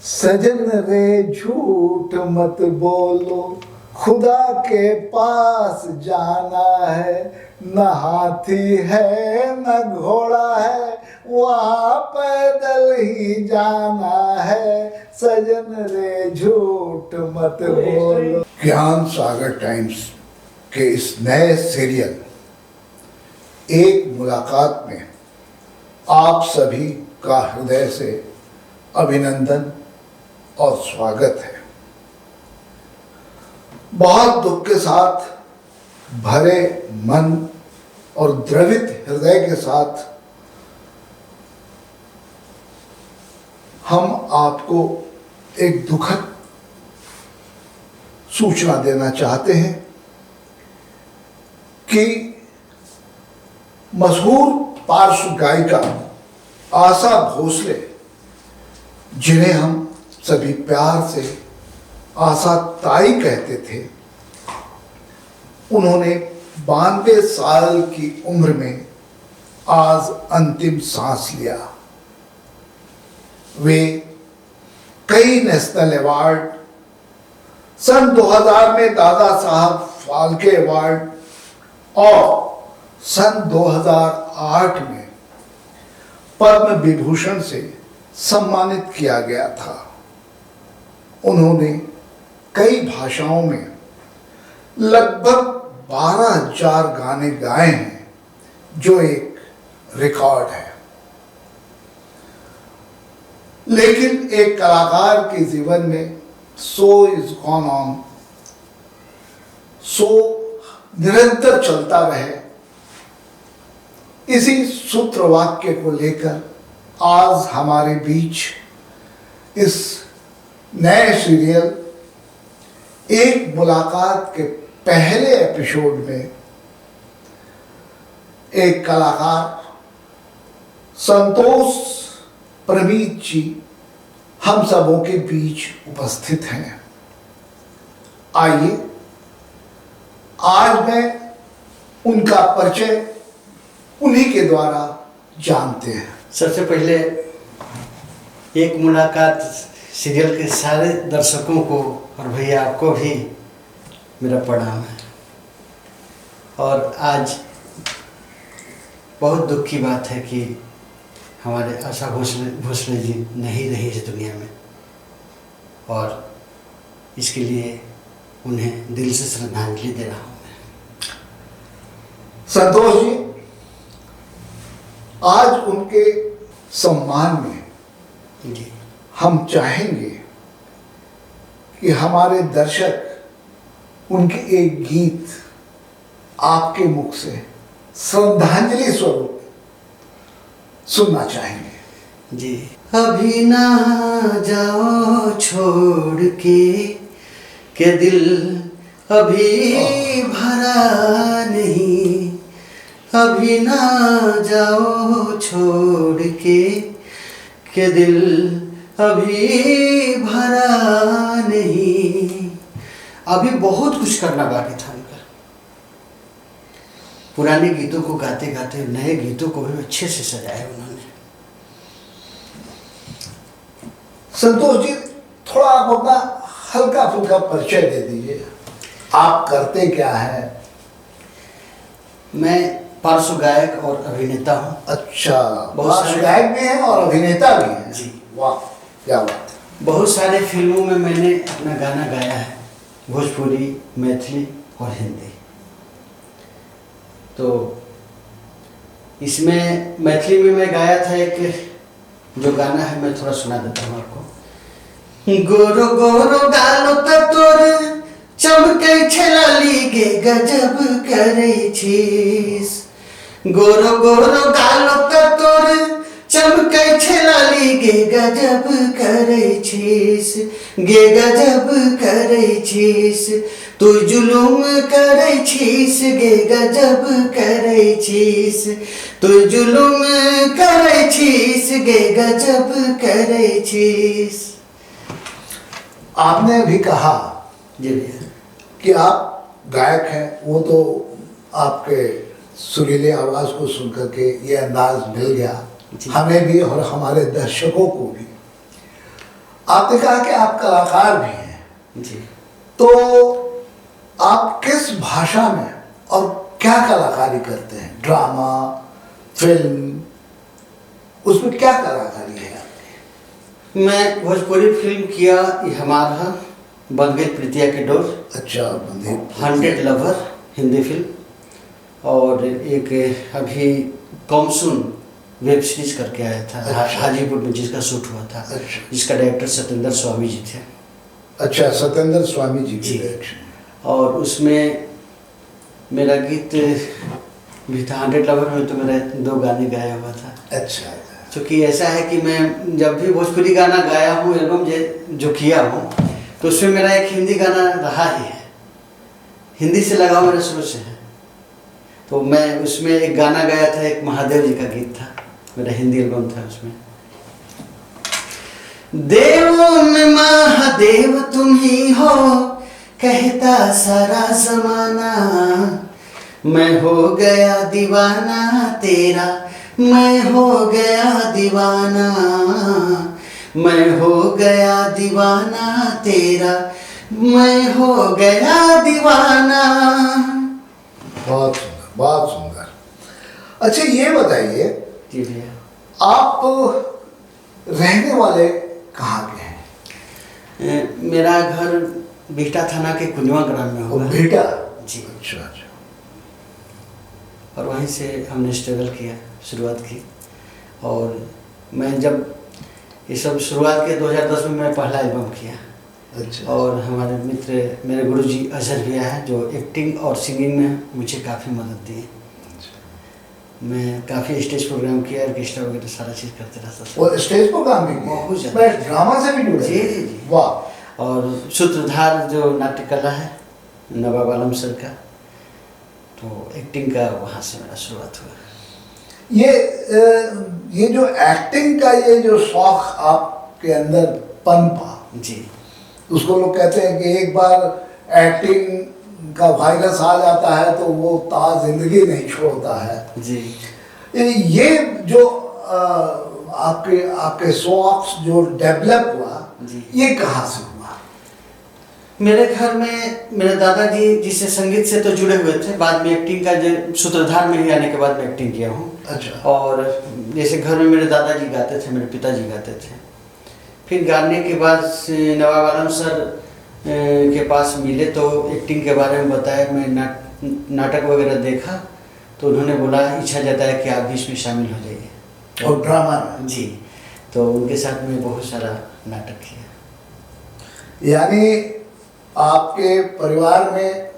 सजन रे झूठ मत बोलो, खुदा के पास जाना है। न हाथी है न घोड़ा है, वहाँ पैदल ही जाना है। सजन रे झूठ मत बोलो। ज्ञान सागर टाइम्स के इस नए सीरियल एक मुलाकात में आप सभी का हृदय से अभिनंदन और स्वागत है। बहुत दुख के साथ भरे मन और द्रवित हृदय के साथ हम आपको एक दुखद सूचना देना चाहते हैं कि मशहूर पार्श्व गायिका आशा भोसले, जिन्हें हम सभी प्यार से आशा ताई कहते थे, उन्होंने 92 साल की उम्र में आज अंतिम सांस लिया। वे कई नेशनल अवार्ड, सन 2000 में दादा साहब फाल्के अवार्ड और सन 2008 में पद्म विभूषण से सम्मानित किया गया था। उन्होंने कई भाषाओं में लगभग 12,000 गाने गाए हैं, जो एक रिकॉर्ड है। लेकिन एक कलाकार के जीवन में सो इज गॉन ऑन, सो निरंतर चलता रहे, इसी सूत्र वाक्य को लेकर आज हमारे बीच इस नए सीरियल एक मुलाकात के पहले एपिसोड में एक कलाकार संतोष प्रमीत जी हम सबों के बीच उपस्थित हैं। आइए आज मैं उनका परिचय उन्हीं के द्वारा जानते हैं। सबसे पहले एक मुलाकात सीरियल के सारे दर्शकों को और भैया आपको भी मेरा प्रणाम है। और आज बहुत दुख की बात है कि हमारे आशा भोसले जी नहीं रही इस दुनिया में, और इसके लिए उन्हें दिल से श्रद्धांजलि दे रहा हूँ मैं। संतोष जी, आज उनके सम्मान में जी हम चाहेंगे कि हमारे दर्शक उनके एक गीत आपके मुख से श्रद्धांजलि स्वरूप सुनना चाहेंगे। जी। अभी ना जाओ छोड़ के दिल अभी भरा नहीं, अभी ना जाओ छोड़ के दिल अभी भरा नहीं। अभी बहुत कुछ करना बाकी था उनका। पुराने गीतों को गाते गाते नए गीतों को भी अच्छे से सजाया उन्होंने। संतोष जी, थोड़ा आप अपना हल्का फुल्का परिचय दे दीजिए। आप करते क्या है? मैं पार्श्व गायक और अभिनेता हूँ। अच्छा, पार्श्व गायक भी हैं और अभिनेता भी हैं। जी। वाह, क्या बात है। बहुत सारे फिल्मों में मैंने अपना गाना गाया है, भोजपुरी, मैथिली और हिंदी। तो इसमें मैथिली में मैं गाया था एक जो गाना है, मैं थोड़ा सुना देता हूँ आपको। गोरो गोरो गालो तोर चमकै छलाली गे गजब करे छीस। गोरो गोरो गालो तोर चमकै छलाली गे गजब करे छीस, गे गजब करे छीस। तू जुलुम करे छीस, गे गजब करे छीस। तू जुलुम करे छीस, गे गजब करे छीस। आपने भी कहा जी भैया कि आप गायक हैं, वो तो आपके सुरीले आवाज को सुनकर के ये अंदाज मिल गया हमें भी और हमारे दर्शकों को भी। आपने कहा कि आप कलाकार भी हैं, जी। तो आप किस भाषा में और क्या कलाकारी करते हैं? ड्रामा, फिल्म, उसमें क्या कलाकारी है आपकी? मैं भोजपुरी फिल्म किया, ये हमारा बन गई प्रीतिया के डोर। अच्छा, बंदे 100 लवर हिंदी फिल्म, और एक अभी कॉमसुन वेब सीरीज करके आया था। अच्छा। हाजीपुर में जिसका शूट हुआ था। अच्छा। जिसका डायरेक्टर सत्येंद्र स्वामी जी थे। अच्छा, सत्येंद्र स्वामी जी की जी। डायरेक्शन। और उसमें मेरा गीत भी था। 100 लवर में तो मेरा 2 गाने गाया हुआ था। अच्छा। क्योंकि ऐसा है कि मैं जब भी भोजपुरी गाना गाया हूँ, एल्बम जो किया हूँ, तो उसमें मेरा एक हिंदी गाना रहा ही है। हिंदी से लगाव मेरा शुरू से है। तो मैं उसमें एक गाना गाया था, एक महादेव जी का गीत था, मेरा हिंदी एल्बम था। उसमें देवों में महादेव तुम ही हो, कहता सारा जमाना, मैं हो गया दीवाना तेरा, मैं हो गया दीवाना, मैं हो गया दीवाना तेरा, मैं हो गया दीवाना। बहुत सुंदर, बहुत सुंदर। अच्छा, ये बताइए, जी भैया, आप रहने वाले कहाँ के हैं? मेरा घर बिहटा थाना के कुंजवा ग्राम में वो होगा। बेटा? जी। अच्छा अच्छा। और वहीं से हमने स्ट्रगल किया, शुरुआत की। और मैं जब ये सब शुरुआत के 2010 में मैं पहला एल्बम किया। अच्छा। और हमारे मित्र, मेरे गुरुजी अजहर भैया हैं, जो एक्टिंग और सिंगिंग में मुझे काफ़ी मदद दी। मैं काफ़ी स्टेज प्रोग्राम किया, ऑर्केस्ट्रा वगैरह सारा चीज़ करते रहता था। वो स्टेज प्रोग्राम भी किए? बहुत ज़्यादा। मैं ड्रामा से भी जुड़े? जी जी जी। वाह। और सूत्रधार जो नाट्य कला है नवाब आलम सर का, तो एक्टिंग का वहाँ से मेरा शुरुआत हुआ। ये जो एक्टिंग का ये जो शौक आपके अंदर पनपा, जी। उसको लोग कहते हैं कि एक बार एक्टिंग का वायरस आ जाता है तो वो जिंदगी नहीं छोड़ता है। जी। ये जो आपके शौक जो डेवलप हुआ, जी। ये कहाँ से हुआ? मेरे घर में मेरे दादाजी जिससे संगीत से तो जुड़े हुए थे, बाद में एक्टिंग का जो सूत्रधार में ही आने के बाद मैं एक्टिंग किया हूँ। अच्छा। और जैसे घर में मेरे दादाजी गाते थे, मेरे पिताजी गाते थे। फिर गाने के बाद नवाब आलम सर के पास मिले तो एक्टिंग के बारे में बताया। मैं नाटक वगैरह देखा तो उन्होंने बोला, इच्छा जाता है कि आप भी इसमें शामिल हो जाइए। और ड्रामा में? जी। तो उनके साथ में बहुत सारा नाटक किया। यानी आपके परिवार में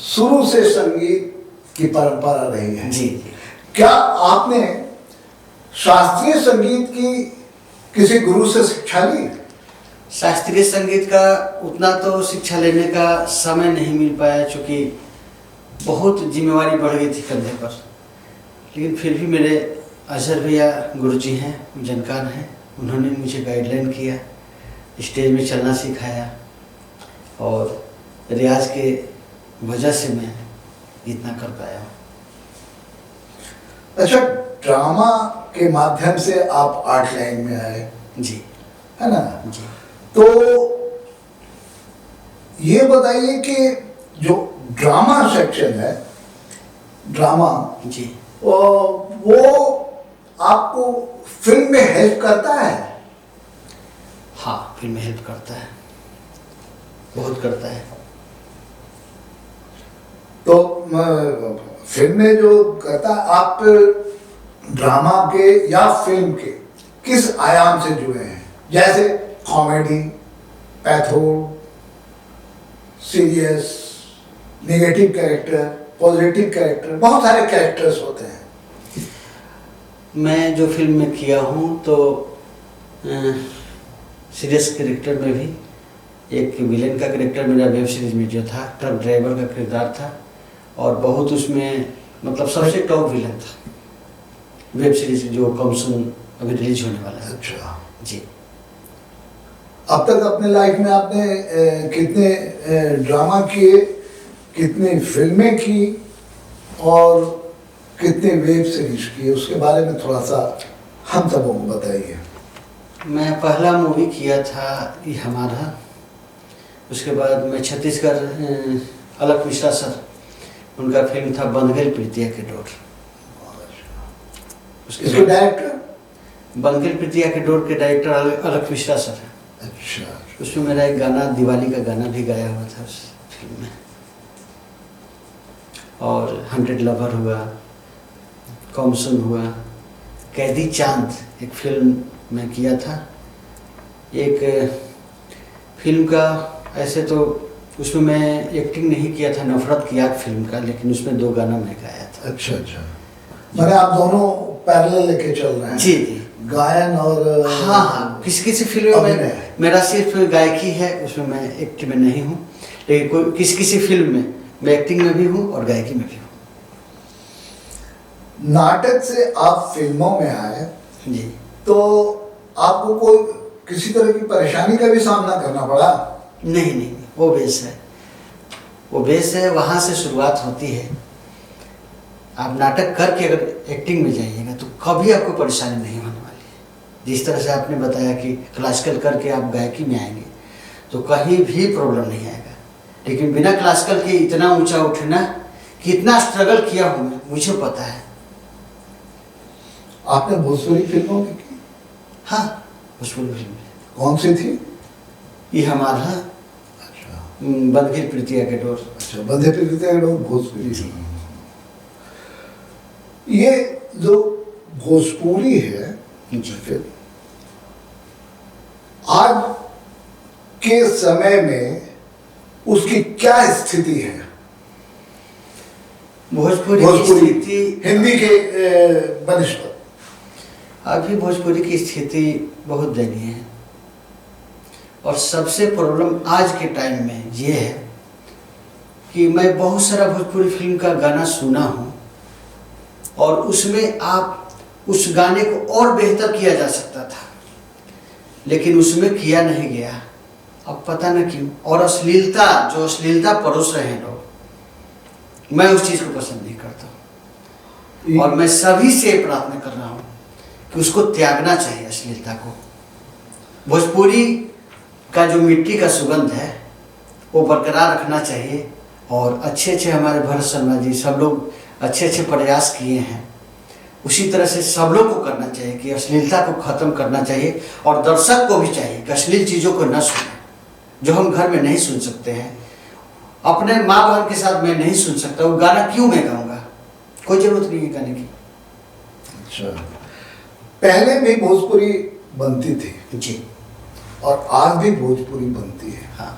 शुरू से संगीत की परंपरा रही है? जी जी। क्या आपने शास्त्रीय संगीत की किसी गुरु से शिक्षा ली? शास्त्रीय संगीत का उतना तो शिक्षा लेने का समय नहीं मिल पाया, क्योंकि बहुत जिम्मेवारी बढ़ गई थी कंधे पर। लेकिन फिर भी मेरे अजहर भैया गुरुजी हैं, जानकार हैं, उन्होंने मुझे गाइडलाइन किया, स्टेज में चलना सिखाया, और रियाज के वजह से मैं इतना कर पाया हूँ। अच्छा, ड्रामा के माध्यम से आप आर्ट लाइन में आए? जी। है ना? जी। तो ये बताइए कि जो ड्रामा सेक्शन है, ड्रामा, जी। वो आपको फिल्म में हेल्प करता है? हाँ, फिल्म में हेल्प करता है, बहुत करता है। तो फिल्म में जो करता, आप ड्रामा के या फिल्म के किस आयाम से जुड़े हैं? जैसे comedy, patho, serious, negative character, positive character, बहुत सारे कैरेक्टर्स होते हैं। मैं जो फिल्म में किया हूँ तो सीरियस कैरेक्टर में भी एक विलेन का कैरेक्टर मेरा वेब सीरीज में जो था, ट्रक ड्राइवर का किरदार था, और बहुत उसमें मतलब सबसे टॉप विलेन था वेब सीरीज जो कॉमसुन अभी रिलीज होने वाला है। अच्छा जी। अब तक अपने लाइफ में आपने कितने ड्रामा किए, कितनी फिल्में की और कितने वेब सीरीज किए, उसके बारे में थोड़ा सा हम सबों को बताइए। मैं पहला मूवी किया था ये हमारा, उसके बाद मैं छत्तीसगढ़ अलग मिश्रा सर, उनका फिल्म था बंधगल प्रीतिया के डोर। इसके डायरेक्टर बंधगल प्रीतिया के डोर के डायरेक्टर अलग मिश्रा सर है। अच्छा, उसमें मेरा एक गाना, दिवाली का गाना भी गाया हुआ था उस फिल्म में। और 100 लवर हुआ, कॉमसन हुआ, कैदी चांद एक फिल्म में किया था। एक फिल्म का ऐसे तो उसमें मैं एक्टिंग नहीं किया था, नफरत की आग फिल्म का, लेकिन उसमें 2 गाना मैं गाया था। अच्छा अच्छा, मैंने आप दोनों पैरेलल लेके चल रहे हैं। जी जी, गायन और हाँ हाँ, किसी किसी फिल्म में मेरा सिर्फ गायकी है, उसमें मैं एक्टिंग में नहीं हूँ, लेकिन कोई किसी किसी फिल्म में मैं एक्टिंग में भी हूँ और गायकी में भी हूँ। नाटक से आप फिल्मों में आए जी, तो आपको कोई किसी तरह की परेशानी का भी सामना करना पड़ा? नहीं नहीं, वो बेस है, वो बेस है, वहाँ से शुरुआत होती है। आप नाटक करके अगर एक्टिंग में जाइएगा तो कभी आपको परेशानी नहीं होने वाली है। जिस तरह से आपने बताया कि क्लासिकल करके आप गायकी में आएंगे तो कहीं भी प्रॉब्लम नहीं आएगा, लेकिन बिना क्लासिकल के इतना ऊंचा उठना, कितना स्ट्रगल किया हूँ मैं, मुझे पता है। आपने भोजपुरी फिल्मों में की? हाँ, भोजपुरी फिल्म कौन सी थी? ये हमारा अच्छा बंधगल प्रीतिया के डोर। अच्छा, बंधे प्रीतिया के डोर भोजपुरी। जी। ये जो भोजपुरी है जी, फिर आज के समय में उसकी क्या स्थिति है? भोजपुरी की स्थिति हिंदी के बनिस्पत अभी भोजपुरी की स्थिति बहुत दयनीय है। और सबसे प्रॉब्लम आज के टाइम में ये है कि मैं बहुत सारा भोजपुरी फिल्म का गाना सुना हूँ और उसमें आप उस गाने को और बेहतर किया जा सकता था, लेकिन उसमें किया नहीं गया। अब पता न क्यों, और अश्लीलता, जो अश्लीलता परोस रहे हैं लोग, मैं उस चीज़ को पसंद नहीं करता। और मैं सभी से प्रार्थना कर रहा हूँ कि उसको त्यागना चाहिए, अश्लीलता को। भोजपुरी का जो मिट्टी का सुगंध है वो बरकरार रखना चाहिए। और अच्छे अच्छे हमारे भरत शर्मा जी, सब लोग अच्छे अच्छे प्रयास किए हैं, उसी तरह से सब लोग को करना चाहिए कि अश्लीलता को ख़त्म करना चाहिए। और दर्शक को भी चाहिए कि अश्लील चीज़ों को न सुने, जो हम घर में नहीं सुन सकते हैं। अपने माँ बहन के साथ मैं नहीं सुन सकता, वो गाना क्यों मैं गाऊंगा, कोई ज़रूरत नहीं है गाने की। अच्छा, पहले भी भोजपुरी बनती थी जी, और आज भी भोजपुरी बनती है। हाँ,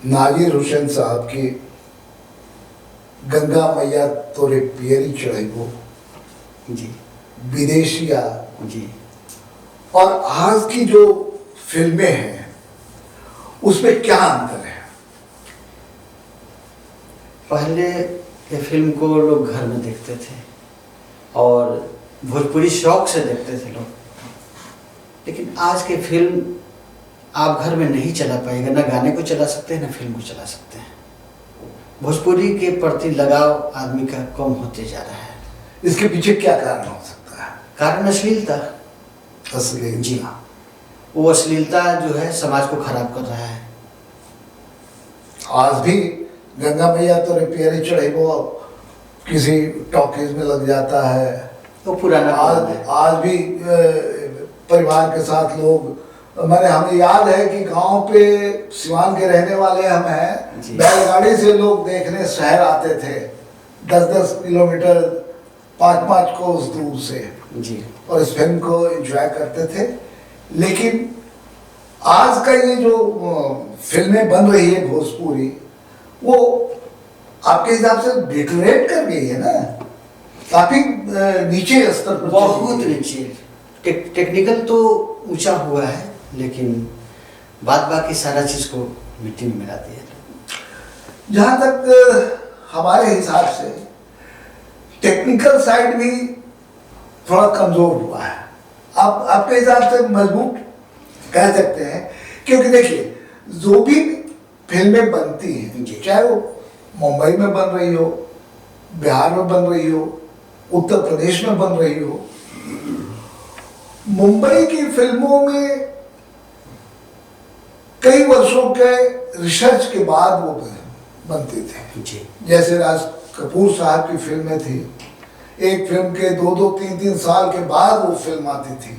नाजिर हुसैन साहब की गंगा मैया तोरे पियरी चढ़ेगो, जी विदेशिया, जी, और आज की जो फिल्में हैं उसमें क्या अंतर है? पहले ये फिल्म को लोग घर में देखते थे और भोजपुरी शौक से देखते थे लोग, लेकिन आज के फिल्म आप घर में नहीं चला पाएगा, ना गाने को चला सकते हैं ना फिल्म को चला सकते हैं। भोजपुरी के प्रति लगाव आदमी का कम होते जा रहा है। इसके पीछे क्या कारण हो सकता है? कारण अश्लीलता। अश्लील जी, वो अश्लीलता जो है समाज को खराब कर रहा है। आज भी गंगा मैया तोरे पियरी चढ़ेगो किसी टॉकीज में लग जाता है, वो पुराना आज भी परिवार के साथ लोग, हमें याद है कि गांव पे सिवान के रहने वाले हम हैं, बैलगाड़ी से लोग देखने शहर आते थे 10-10 किलोमीटर 5-5 कोस दूर से जी, और इस फिल्म को एंजॉय करते थे। लेकिन आज का ये जो फिल्में बन रही है भोजपुरी, वो आपके हिसाब से डिटरेट कर गई है ना, काफी नीचे स्तर पर, बहुत नीचे। टेक्निकल तो ऊंचा हुआ है, लेकिन बाकी सारा चीज को मिट्टी में मिला दिया। जहाँ तक हमारे हिसाब से टेक्निकल साइड भी थोड़ा कमजोर हुआ है। आप आपके हिसाब से मजबूत कह सकते हैं, क्योंकि देखिए जो भी फिल्में बनती हैं, चाहे वो मुंबई में बन रही हो, बिहार में बन रही हो, उत्तर प्रदेश में बन रही हो, मुंबई की फिल्मों में कई वर्षों के रिसर्च के बाद वो बनती थी। जी जैसे राज कपूर साहब की फिल्में थी, एक फिल्म के 2-2, 3-3 साल के बाद वो फिल्म आती थी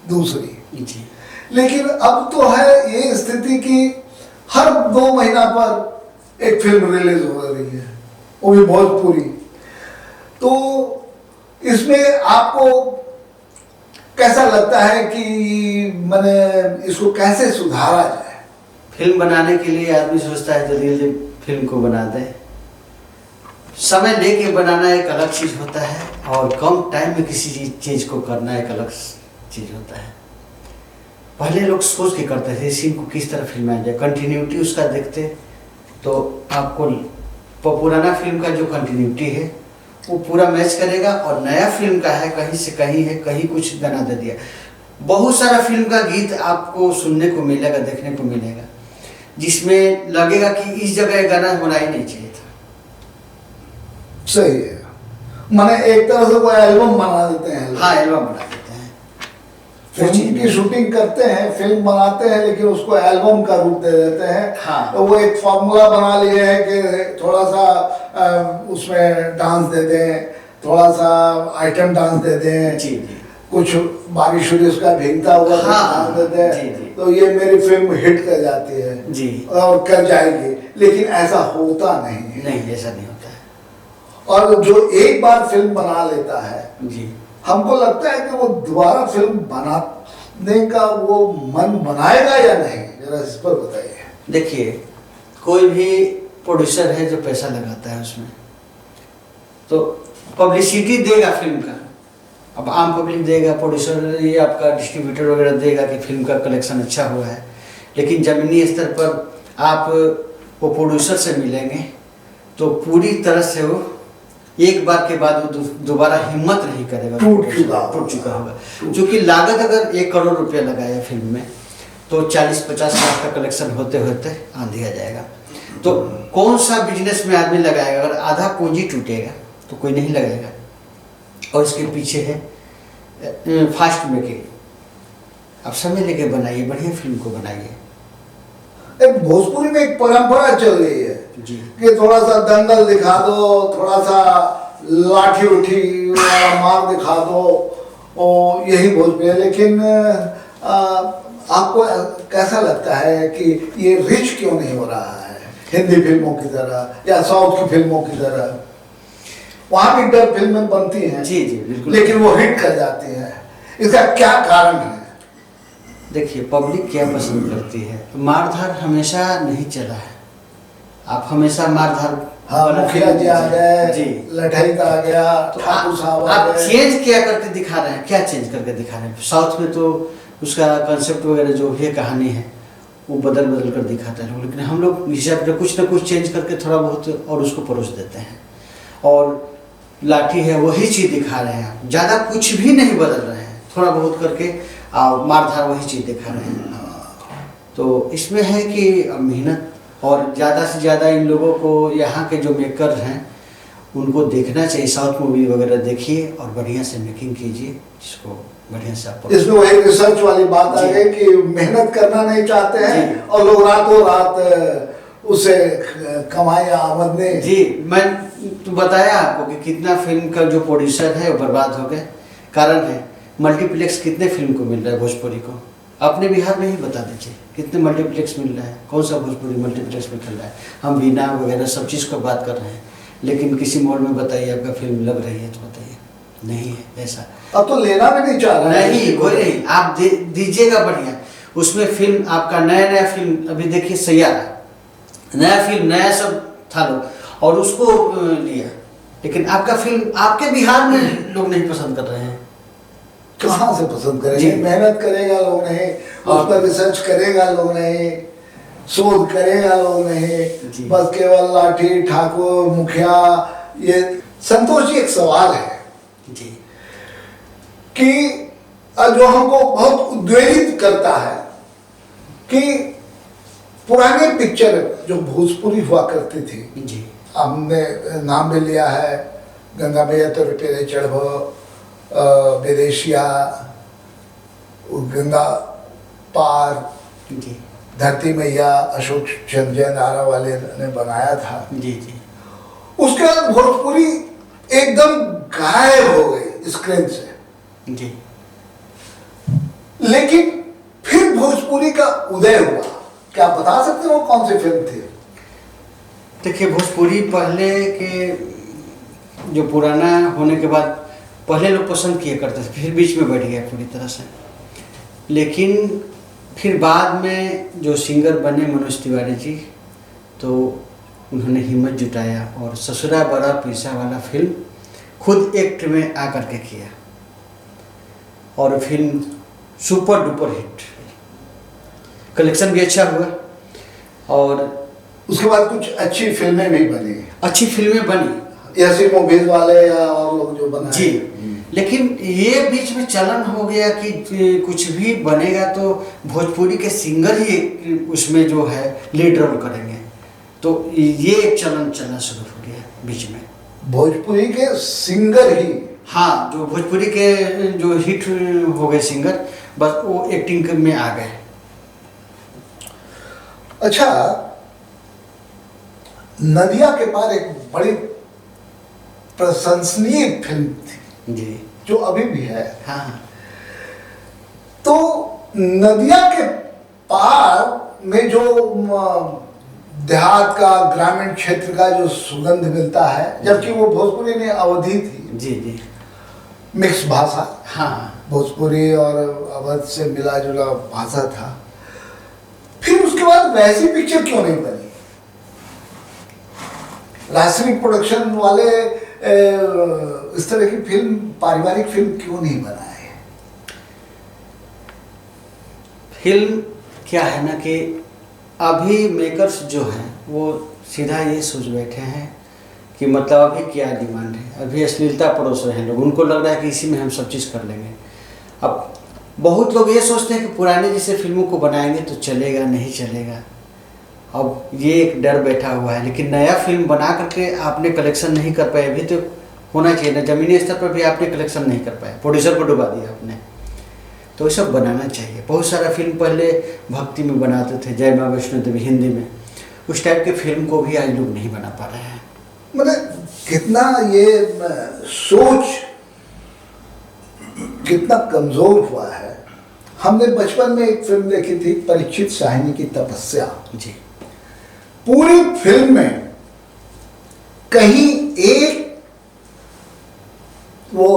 दूसरी। जी लेकिन अब तो है ये स्थिति कि हर 2 महीना पर एक फिल्म रिलीज हो रही है, वो भी भोजपुरी। तो इसमें आपको कैसा लगता है कि मैंने इसको कैसे सुधारा जाए? फिल्म बनाने के लिए आदमी सोचता है जल्दी जल्दी फिल्म को बना दे। समय लेके बनाना एक अलग चीज़ होता है और कम टाइम में किसी चीज़ को करना एक अलग चीज़ होता है। पहले लोग सोच के करते थे सीन को किस तरह फिल्माया जाए, कंटिन्यूटी उसका देखते तो आपको पुराना फिल्म का जो कंटिन्यूटी है वो पूरा मैच करेगा, और नया फिल्म का है कहीं से कहीं है, कहीं कुछ गाना दे दिया। बहुत सारा फिल्म का गीत आपको सुनने को मिलेगा, देखने को मिलेगा, जिसमें लगेगा कि इस जगह गाना होना ही नहीं चाहिए था। सही है, माने एक तरह से वो एल्बम बना देते हैं। हाँ, एल्बम बना देते हैं। फिल्म की शूटिंग करते हैं, फिल्म बनाते हैं, लेकिन उसको एल्बम का रूप दे देते हैं। हाँ। तो वो एक फॉर्मूला बना लिए है कि थोड़ा सा उसमें डांस दे दें, थोड़ा सा आइटम डांस दे दें, जी जी, कुछ बारिश हुई उसका भीगता हुआ हाँ, डांस दे दें, जी, जी। तो ये मेरी फिल्म हिट कर जाती है जी। और कर जाएगी। लेकिन ऐसा होता नहीं है। नहीं, ऐसा नहीं होता है। और जो एक बार फिल्म बना लेता है, जी, हमको लगता है कि वो दोबारा फिल्म बनाने का वो मन बनाएगा या नहीं, जरा इस पर बताइए। देखिए, कोई भी प्रोड्यूसर है जो पैसा लगाता है उसमें, तो पब्लिसिटी देगा फिल्म का। अब आम पब्लिक देगा, प्रोड्यूसर ये आपका डिस्ट्रीब्यूटर वगैरह देगा कि फिल्म का कलेक्शन अच्छा हुआ है, लेकिन ज़मीनी स्तर पर आप वो प्रोड्यूसर से मिलेंगे तो पूरी तरह से वो एक बार के बाद वो दोबारा हिम्मत नहीं करेगा, टूट चुका होगा। क्योंकि लागत अगर 1 करोड़ रुपया लगाया फिल्म में तो 40-50 लाख का कलेक्शन होते होते आंधी आ जाएगा। तो कौन सा बिजनेस में आदमी लगाएगा? अगर आधा पूंजी टूटेगा तो कोई नहीं लगाएगा। और इसके पीछे है फास्ट मेकिंग। आप समय लेके बनाइए, बढ़िया फिल्म को बनाइए। एक भोजपुरी में एक परंपरा चल रही है जी, कि थोड़ा सा दंगल दिखा दो, थोड़ा सा लाठी उठी वाला मार दिखा दो, और यही भोजपुरी है। लेकिन आपको कैसा लगता है कि ये रिच क्यों नहीं हो रहा है हिंदी फिल्मों की तरह या साउथ की फिल्मों की तरह? वहाँ भी डब फिल्में बनती हैं, जी जी, बिल्कुल, लेकिन वो हिट कर जाती हैं। इसका क्या कारण है? देखिए, पब्लिक क्या पसंद करती है। मारधार हमेशा नहीं चला है। आप हमेशा मारधार, हाँ, मुखिया जी आ गए, जी, लठैत आ गया, तो ठाकुर साहब आ आप गए। चेंज क्या करके दिखा रहे हैं? क्या चेंज करके दिखा रहे हैं? साउथ में तो उसका कंसेप्ट वगैरह जो भी कहानी है वो बदल बदल कर दिखाते हैं, लेकिन हम लोग हिसाब से कुछ ना कुछ चेंज करके थोड़ा बहुत और उसको परोस देते हैं। और लाठी है वही चीज़ दिखा रहे हैं, ज़्यादा कुछ भी नहीं बदल रहे हैं, थोड़ा बहुत करके मारधार वही चीज़ दिखा रहे हैं। तो इसमें है कि मेहनत, और ज़्यादा से ज़्यादा इन लोगों को, यहाँ के जो मेकर हैं उनको देखना चाहिए। साउथ मूवी वगैरह देखिए और बढ़िया से मेकिंग कीजिए, जिसको बढ़िया से आप। इसमें वही रिसर्च वाली बात आ गई कि मेहनत करना नहीं चाहते हैं और लोग रातों रात उसे कमाई आमदनी। जी, मैं तो बताया आपको कि कितना फिल्म का जो प्रोड्यूसर है वो बर्बाद हो गए। कारण है मल्टीप्लेक्स कितने फिल्म को मिल रहा है भोजपुरी को? अपने बिहार में ही बता दीजिए कितने मल्टीप्लेक्स मिल रहा है, कौन सा भोजपुरी मल्टीप्लेक्स में चल रहा है। हम बीना वगैरह सब चीज़ को बात कर रहे हैं, लेकिन किसी मॉल में बताइए आपका फिल्म लग रही है तो बताइए, नहीं है ऐसा। अब तो लेना भी नहीं चाह रहा है। नहीं, कोई नहीं, आप दीजिएगा बढ़िया। उसमें फिल्म आपका नया फिल्म, अभी देखिए सैयारा, नया फिल्म, नया सब था लोग, और उसको लिया, लेकिन आपका फिल्म आपके बिहार में लोग नहीं पसंद कर रहे हैं। कहाँ से पसंद करेंगे? मेहनत करेगा लोग नहीं, उस पर रिसर्च करेगा लोग नहीं, शोध करेगा लोग नहीं, बस केवल लाठी, ठाकुर, मुखिया। ये संतोष जी, एक सवाल है जी कि जो हमको बहुत उद्वेलित करता है कि पुराने पिक्चर जो भोजपुरी हुआ करती थी जी, हमने नाम भी लिया है, गंगा मैया तो तेरे चढ़ो, विदेशिया, वो गंगा पार, जी धरती मैया अशोक चंद्र जैन आरा वाले ने बनाया था। जी जी उसके बाद भोजपुरी एकदम गायब हो गई स्क्रीन से। जी। लेकिन फिर भोजपुरी का उदय हुआ, क्या आप बता सकते हो कौन सी फिल्म थी? देखिए, भोजपुरी पहले के जो पुराना होने के बाद पहले लोग पसंद किया करते थे, फिर बीच में बैठ गया पूरी तरह से। लेकिन फिर बाद में जो सिंगर बने मनोज तिवारी जी, तो उन्होंने हिम्मत जुटाया और ससुरा बड़ा पीसा वाला फिल्म खुद एक्ट में आकर के किया और film super duper hit, collection भी अच्छा हुआ और उसके बाद कुछ अच्छी फिल्में भी बनी, अच्छी फिल्में बनी, ऐसे मूवीज वाले या और लोग जो बनाए। जी। लेकिन ये बीच में चलन हो गया कि कुछ भी बनेगा तो भोजपुरी के सिंगर ही उसमें जो है लीड रोल करेंगे, तो ये एक चलन चलना शुरू हो गया बीच में। भोजपुरी के सिंगर ही? हाँ, जो भोजपुरी के जो हिट हो गए सिंगर, बस वो एक्टिंग में आ गए। अच्छा, नदिया के पार एक बड़ी प्रशंसनीय फिल्म थी जी, जो अभी भी है। हाँ। तो नदिया के पार में जो देहात का, ग्रामीण क्षेत्र का जो सुगंध मिलता है, जबकि वो भोजपुरी में अवधि थी। जी जी। मिक्स भाषा, हाँ, भोजपुरी और अवध से मिला जुला भाषा था। फिर उसके बाद वैसी पिक्चर क्यों नहीं बनी? राजश्री प्रोडक्शन वाले इस तरह की फिल्म, पारिवारिक फिल्म क्यों नहीं बनाए? फिल्म क्या है ना कि अभी मेकर्स जो हैं वो सीधा ये सोच बैठे हैं कि मतलब अभी क्या डिमांड है, अभी अश्लीलता परोस रहे हैं लोग, उनको लग रहा है कि इसी में हम सब चीज़ कर लेंगे। अब बहुत लोग ये सोचते हैं कि पुराने जैसे फिल्मों को बनाएंगे तो चलेगा, नहीं चलेगा। अब ये एक डर बैठा हुआ है, लेकिन नया फिल्म बना करके आपने कलेक्शन नहीं कर पाए, अभी तो होना चाहिए ना, ज़मीनी स्तर पर भी आपने कलेक्शन नहीं कर पाए, प्रोड्यूसर को डुबा दिया आपने, तो ये सब बनाना चाहिए। बहुत सारा फिल्म पहले भक्ति में बनाते थे, जय माँ वैष्णो देवी हिंदी में, उस टाइप के फिल्म को भी आज लोग नहीं बना पा रहे हैं। मतलब कितना ये सोच कितना कमजोर हुआ है। हमने बचपन में एक फिल्म देखी थी, परीक्षित शाहिनी की तपस्या जी। पूरी फिल्म में कहीं एक वो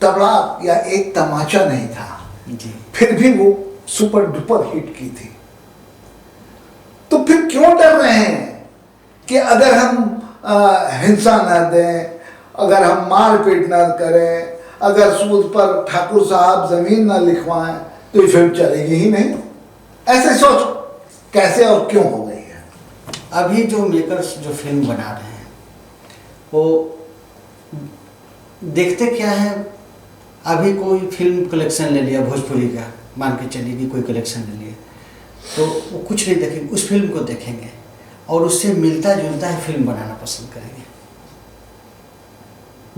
तबला या एक तमाचा नहीं था, जी। फिर भी वो सुपर डुपर हिट की थी। तो फिर क्यों डर रहे हैं कि अगर हम हिंसा न दें, अगर हम मारपीट न करें, अगर सूद पर ठाकुर साहब जमीन न लिखवाएं तो ये फिल्म चलेगी ही नहीं? ऐसे सोच कैसे और क्यों हो गई है? अभी जो मेकर्स जो फिल्म बना रहे हैं वो देखते क्या है, अभी कोई फिल्म कलेक्शन ले लिया भोजपुरी का, मान के चलिए कि कोई कलेक्शन ले लिया, तो वो कुछ नहीं देखेंगे, उस फिल्म को देखेंगे और उससे मिलता जुलता है फिल्म बनाना पसंद करेंगे,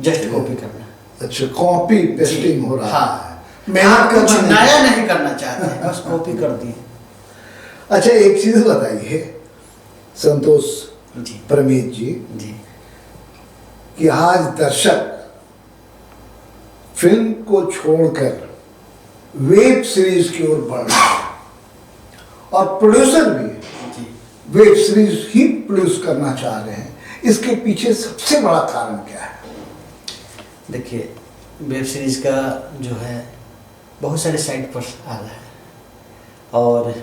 जस्ट कॉपी करना। अच्छा, कॉपी पेस्टिंग हो रहा हाँ, है, मेहनत कुछ करना नया नहीं करना चाहते हैं, बस कॉपी कर दिए। अच्छा, एक चीज बताइए संतोष जी परमीत जी, जी। कि आज दर्शक फिल्म को छोड़कर वेब सीरीज की ओर बढ़ रहा है और प्रोड्यूसर भी जी। वेब सीरीज ही प्रोड्यूस करना चाह रहे हैं। इसके पीछे सबसे बड़ा कारण क्या है? देखिए, वेब सीरीज़ का जो है बहुत सारे साइट पर आ रहा है और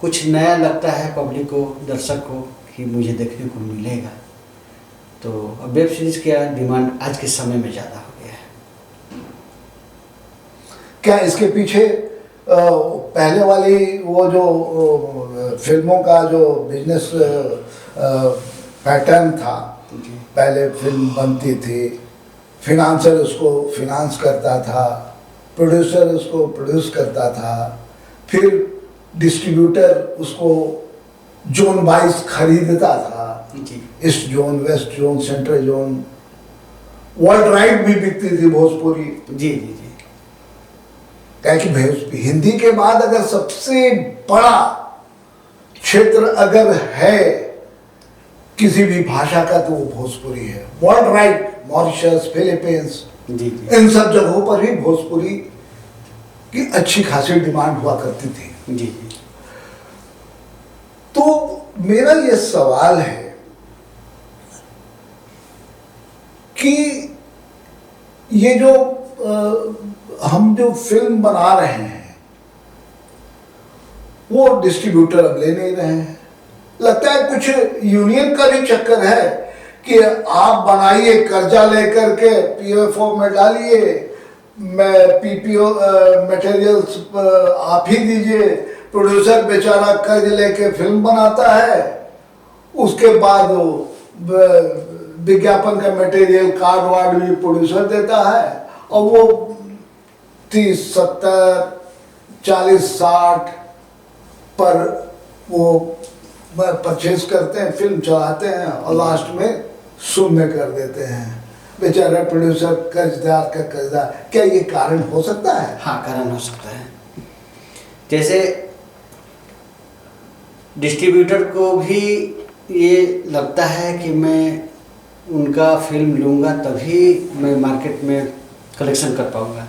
कुछ नया लगता है पब्लिक को, दर्शक को, कि मुझे देखने को मिलेगा, तो अब वेब सीरीज़ का डिमांड आज के समय में ज़्यादा हो गया है। क्या इसके पीछे पहले वाली वो जो फिल्मों का जो बिजनेस पैटर्न था, पहले फिल्म बनती थी, फिनांसर उसको फिनांस करता था, प्रोड्यूसर उसको प्रोड्यूस करता था, फिर डिस्ट्रीब्यूटर उसको जोन वाइज खरीदता था, जी। East zone, west zone, central zone, world ride भी बिकती थी भोजपुरी। जी जी जी। क्या कि हिंदी के बाद अगर सबसे बड़ा क्षेत्र अगर है किसी भी भाषा का तो वो भोजपुरी है। वर्ल्ड वाइड, मॉरिशस, फिलीपींस, जी इन सब जगहों पर ही भोजपुरी की अच्छी खासी डिमांड हुआ करती थी। जी। तो मेरा ये सवाल है कि ये जो हम जो फिल्म बना रहे हैं वो डिस्ट्रीब्यूटर अब ले नहीं रहे हैं। लगता है कुछ यूनियन का भी चक्कर है कि आप बनाइए, कर्जा लेकर के पीएफओ में डालिए, मैं पीपीओ मटेरियल्स आप ही दीजिए। प्रोड्यूसर बेचारा कर्ज लेके फिल्म बनाता है, उसके बाद विज्ञापन का मटेरियल कार्ड वार्ड भी प्रोड्यूसर देता है, और वो 30, 70, 40, 60 पर वो परचेज करते हैं, फिल्म चलाते हैं और लास्ट में शून्य कर देते हैं। बेचारा प्रोड्यूसर कर्जदार का कर्जदार। क्या ये कारण हो सकता है? हाँ, कारण हो सकता है। जैसे डिस्ट्रीब्यूटर को भी ये लगता है कि मैं उनका फिल्म लूँगा तभी मैं मार्केट में कलेक्शन कर पाऊँगा।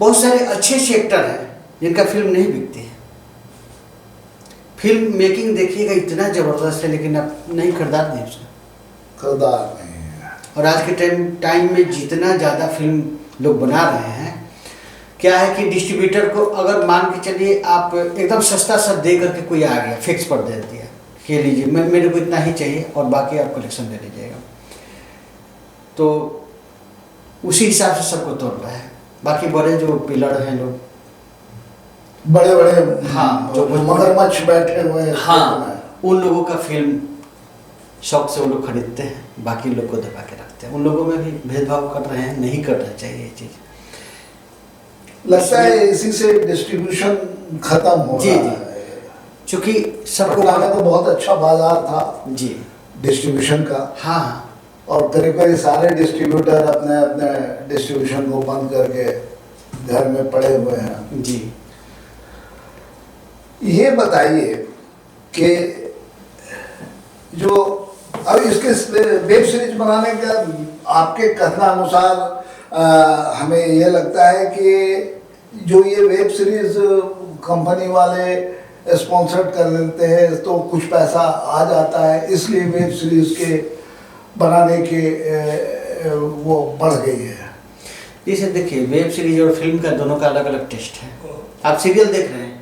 बहुत सारे अच्छे सेक्टर हैं जिनका फिल्म नहीं बिकती है। फिल्म मेकिंग देखिएगा इतना ज़बरदस्त है, लेकिन अब नहीं खरीदार नहीं उसका, खरीदार नहीं है। और आज के टाइम में जितना ज़्यादा फिल्म लोग बना रहे हैं, क्या है कि डिस्ट्रीब्यूटर को अगर मान के चलिए आप एकदम सस्ता सा दे करके कोई आ गया, फिक्स पर दे दिया, ये लीजिए, मैं मेरे को इतना ही चाहिए और बाकी आप कलेक्शन दे लीजिएगा, तो उसी हिसाब से सबको तोड़ रहा है। बाकी बड़े जो पिलर हैं लोग, बड़े बड़े, हाँ, जो मगरमच्छ बैठे हुए हैं, हाँ, उन लोगों का फिल्म शौक से वो लोग खरीदते हैं, बाकी लोग को दबा के रखते हैं। उन लोगों में भी भेदभाव कर रहे हैं, नहीं करना चाहिए ये चीज़। लगता है इसी से डिस्ट्रीब्यूशन खत्म हो जी, रहा जी। है। चूँकि सबको पटना में तो बहुत अच्छा बाजार था जी, डिस्ट्रीब्यूशन का, हाँ, और करीब करीब सारे डिस्ट्रीब्यूटर अपने अपने डिस्ट्रीब्यूशन को बंद करके घर में पड़े हुए हैं। जी। ये बताइए कि जो अब इसके वेब सीरीज बनाने का आपके कथनानुसार हमें ये लगता है कि जो ये वेब सीरीज कंपनी वाले स्पॉन्सर्ड कर देते हैं तो कुछ पैसा आ जाता है, इसलिए वेब सीरीज के बनाने के वो बढ़ गई है। जैसे देखिए, वेब सीरीज और फिल्म का दोनों का अलग अलग टेस्ट है। आप सीरियल देख रहे हैं,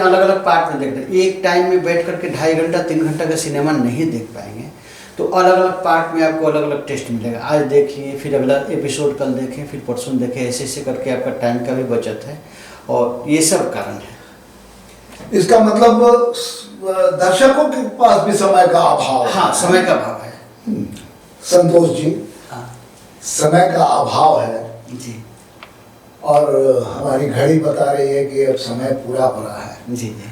अलग अलग पार्ट में देख रहे हैं। एक टाइम में बैठ करके 2.5 घंटा 3 घंटा का सिनेमा नहीं देख पाएंगे, तो अलग अलग पार्ट में आपको अलग अलग टेस्ट मिलेगा। आज देखिए, फिर अगला एपिसोड कल देखें, फिर परसों देखें, ऐसे ऐसे करके आपका टाइम का भी बचत है, और ये सब कारण है। इसका मतलब दर्शकों के पास भी समय का अभाव है। हाँ, समय का अभाव है। संतोष जी, हाँ समय का अभाव है जी, और हमारी घड़ी बता रही है कि अब समय पूरा हो रहा है। जी जी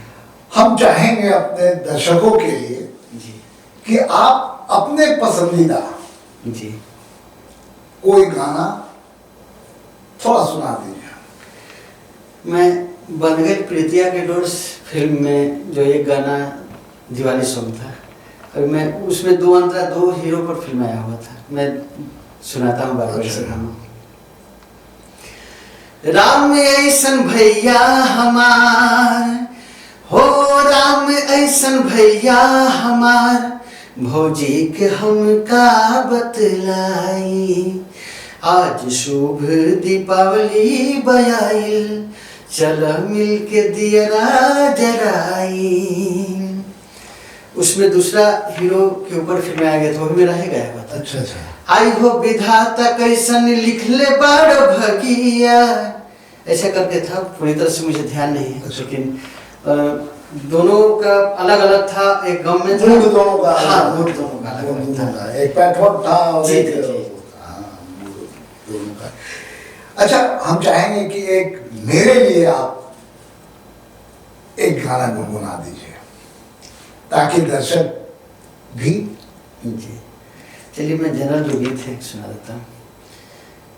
हम चाहेंगे अपने दर्शकों के लिए जी कि आप अपने पसंदीदा जी कोई गाना थोड़ा सुना दीजिए। मैं बन गई प्रीतिया के डोर फिल्म में जो एक गाना दिवाली सॉन्ग था, और मैं उसमें दो हीरो पर फिल्म आया हुआ था, मैं सुनाता हूँ बार बार से गाना। राम ऐसन भैया हमार हो, राम ऐसन भैया हमार, भौजी के हमका बतलाई, आज शुभ दीपावली बयाइल, चल मिल के दियरा जराई। उसमें दूसरा हीरो के ऊपर फिल्म आ गया था, वो भी मेरा ही गाया हुआ था। अच्छा अच्छा। आई हो विधाता कैसन लिख ले बारो भगिया, ऐसा करके था। पूरी तरह से मुझे ध्यान नहीं है, लेकिन दोनों का अलग अलग था। एक गम में था, दोनों का, हाँ, मूड दोनों का अलग अलग था। एक पैटर्न था और जी, एक जी, जी। दोनों का। अच्छा, हम चाहेंगे कि एक मेरे लिए आप एक गाना गुनगुना दीजिए ताकि दर्शक भी। जी, चलिए मैं जनरल जो गीत है सुना देता हूँ।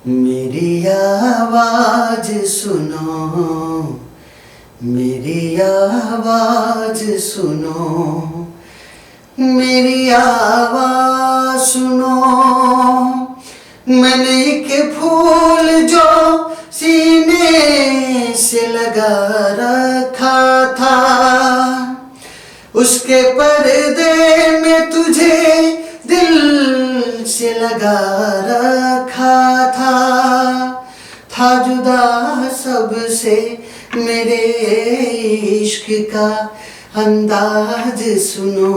मेरी आवाज सुनो, मेरी आवाज सुनो, मेरी आवाज सुनो। मैंने एक फूल जो सीने से लगा रखा था, उसके पर्दे में तुझे दिल से लगा रखा था जुदा सबसे मेरे इश्क का अंदाज सुनो,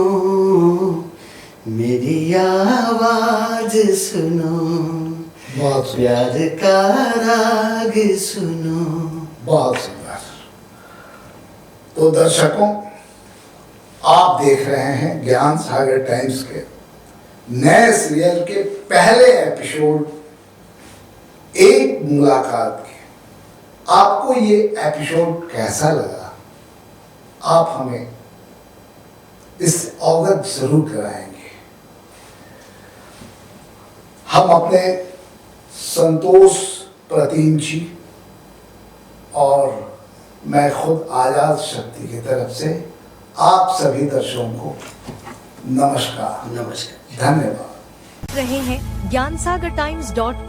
मेरी आवाज सुनो, बहुत प्यार का राग सुनो। बहुत सुंदर। तो दर्शकों, आप देख रहे हैं ज्ञान सागर टाइम्स के नए सीरियल के पहले एपिसोड एक मुलाकात के। आपको ये एपिसोड कैसा लगा, आप हमें इस अवगत जरूर कराएंगे। हम अपने संतोष प्रतिम जी और मैं खुद आजाद शक्ति की तरफ से आप सभी दर्शकों को नमस्कार, नमस्कार, धन्यवाद। रहे हैं ज्ञानसागर टाइम्स